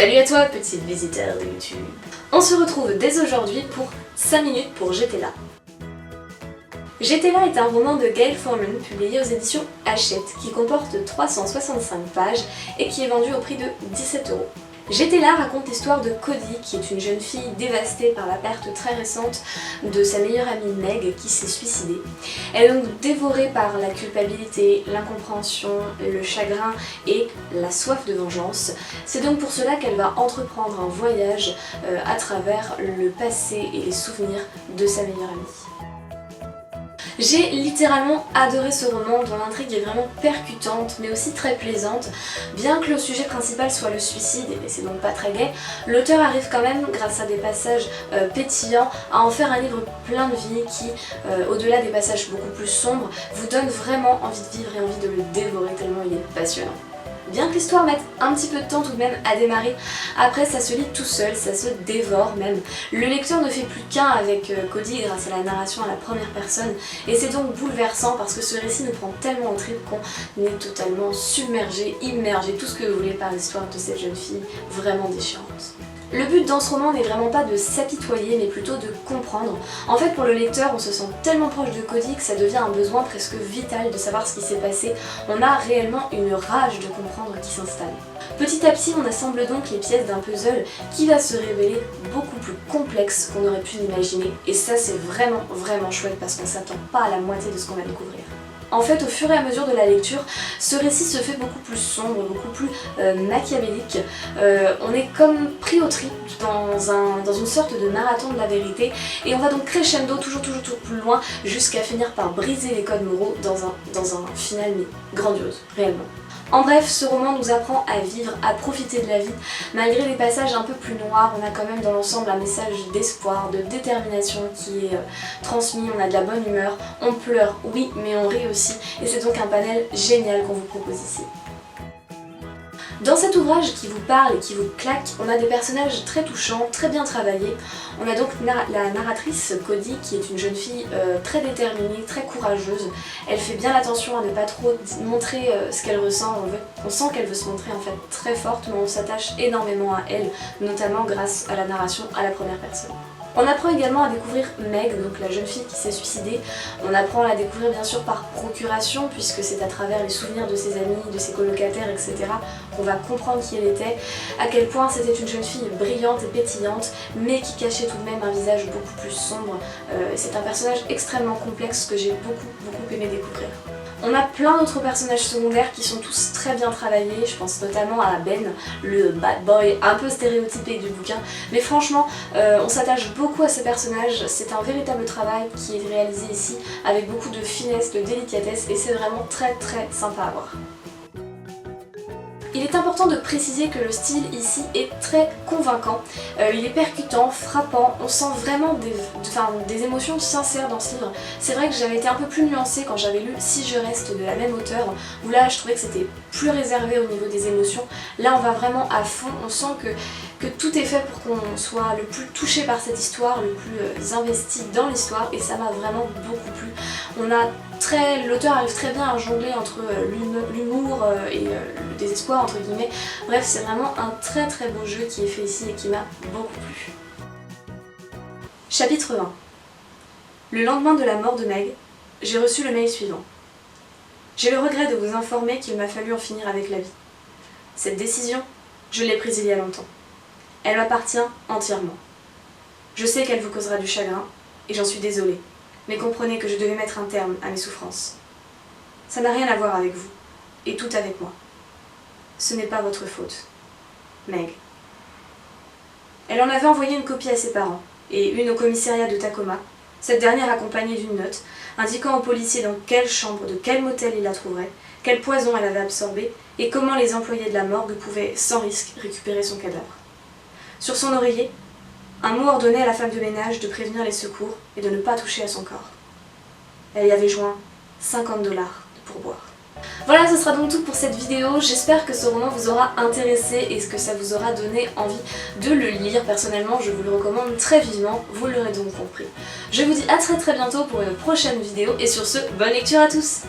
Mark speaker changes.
Speaker 1: Salut à toi, petit visiteur de YouTube. On se retrouve dès aujourd'hui pour 5 minutes pour J'étais là. J'étais là est un roman de Gail Forman publié aux éditions Hachette qui comporte 365 pages et qui est vendu au prix de 17 €. J'étais là raconte l'histoire de Cody, qui est une jeune fille dévastée par la perte très récente de sa meilleure amie Meg qui s'est suicidée. Elle est donc dévorée par la culpabilité, l'incompréhension, le chagrin et la soif de vengeance. C'est donc pour cela qu'elle va entreprendre un voyage à travers le passé et les souvenirs de sa meilleure amie. J'ai littéralement adoré ce roman dont l'intrigue est vraiment percutante mais aussi très plaisante. Bien que le sujet principal soit le suicide, et c'est donc pas très gai, l'auteur arrive quand même, grâce à des passages pétillants, à en faire un livre plein de vie qui, au-delà des passages beaucoup plus sombres, vous donne vraiment envie de vivre et envie de le dévorer tellement il est passionnant. Bien que l'histoire mette un petit peu de temps tout de même à démarrer, après ça se lit tout seul, ça se dévore même. Le lecteur ne fait plus qu'un avec Cody grâce à la narration à la première personne et c'est donc bouleversant parce que ce récit nous prend tellement en tripes qu'on est totalement submergé, immergé, tout ce que vous voulez par l'histoire de cette jeune fille vraiment déchirante. Le but dans ce roman n'est vraiment pas de s'apitoyer mais plutôt de comprendre. En fait pour le lecteur on se sent tellement proche de Cody que ça devient un besoin presque vital de savoir ce qui s'est passé. On a réellement une rage de comprendre qui s'installe. Petit à petit on assemble donc les pièces d'un puzzle qui va se révéler beaucoup plus complexe qu'on aurait pu l'imaginer et ça c'est vraiment chouette parce qu'on s'attend pas à la moitié de ce qu'on va découvrir. En fait, au fur et à mesure de la lecture, ce récit se fait beaucoup plus sombre, beaucoup plus machiavélique. On est comme pris au trip dans une sorte de marathon de la vérité et on va donc crescendo toujours plus loin jusqu'à finir par briser les codes moraux dans un final mais grandiose, réellement. En bref, ce roman nous apprend à vivre, à profiter de la vie. Malgré les passages un peu plus noirs, on a quand même dans l'ensemble un message d'espoir, de détermination qui est transmis, on a de la bonne humeur, on pleure, oui, mais on rit aussi, et c'est donc un panel génial qu'on vous propose ici. Dans cet ouvrage qui vous parle et qui vous claque, on a des personnages très touchants, très bien travaillés. On a donc la narratrice Cody qui est une jeune fille très déterminée, très courageuse. Elle fait bien attention à ne pas trop montrer ce qu'elle ressent. On sent qu'elle veut se montrer en fait très forte, mais on s'attache énormément à elle, notamment grâce à la narration à la première personne. On apprend également à découvrir Meg, donc la jeune fille qui s'est suicidée. On apprend à la découvrir bien sûr par procuration, puisque c'est à travers les souvenirs de ses amis, de ses colocataires, etc. qu'on va comprendre qui elle était, à quel point c'était une jeune fille brillante et pétillante, mais qui cachait tout de même un visage beaucoup plus sombre. C'est un personnage extrêmement complexe que j'ai beaucoup aimé découvrir. On a plein d'autres personnages secondaires qui sont tous très bien travaillés, je pense notamment à Ben, le bad boy un peu stéréotypé du bouquin, mais franchement on s'attache beaucoup à ces personnages, c'est un véritable travail qui est réalisé ici avec beaucoup de finesse, de délicatesse et c'est vraiment très sympa à voir. Il est important de préciser que le style ici est très convaincant, il est percutant, frappant, on sent vraiment des émotions sincères dans ce livre. C'est vrai que j'avais été un peu plus nuancée quand j'avais lu Si je reste de la même auteure, où là je trouvais que c'était plus réservé au niveau des émotions. Là on va vraiment à fond, on sent que tout est fait pour qu'on soit le plus touché par cette histoire, le plus investi dans l'histoire et ça m'a vraiment beaucoup plu. L'auteur arrive très bien à jongler entre l'humour et le désespoir entre guillemets. Bref, c'est vraiment un très beau jeu qui est fait ici et qui m'a beaucoup plu. Chapitre 1. Le lendemain de la mort de Meg, j'ai reçu le mail suivant. J'ai le regret de vous informer qu'il m'a fallu en finir avec la vie. Cette décision, je l'ai prise il y a longtemps. Elle m'appartient entièrement. Je sais qu'elle vous causera du chagrin et j'en suis désolée. Mais comprenez que je devais mettre un terme à mes souffrances. Ça n'a rien à voir avec vous, et tout avec moi. Ce n'est pas votre faute. Meg. Elle en avait envoyé une copie à ses parents, et une au commissariat de Tacoma, cette dernière accompagnée d'une note, indiquant aux policiers dans quelle chambre, de quel motel il la trouverait, quel poison elle avait absorbé, et comment les employés de la morgue pouvaient, sans risque, récupérer son cadavre. Sur son oreiller, un mot ordonnait à la femme de ménage de prévenir les secours et de ne pas toucher à son corps. Elle y avait joint 50 $ de pourboire. Voilà, ce sera donc tout pour cette vidéo. J'espère que ce roman vous aura intéressé et que ça vous aura donné envie de le lire. Personnellement, je vous le recommande très vivement, vous l'aurez donc compris. Je vous dis à très bientôt pour une prochaine vidéo et sur ce, bonne lecture à tous!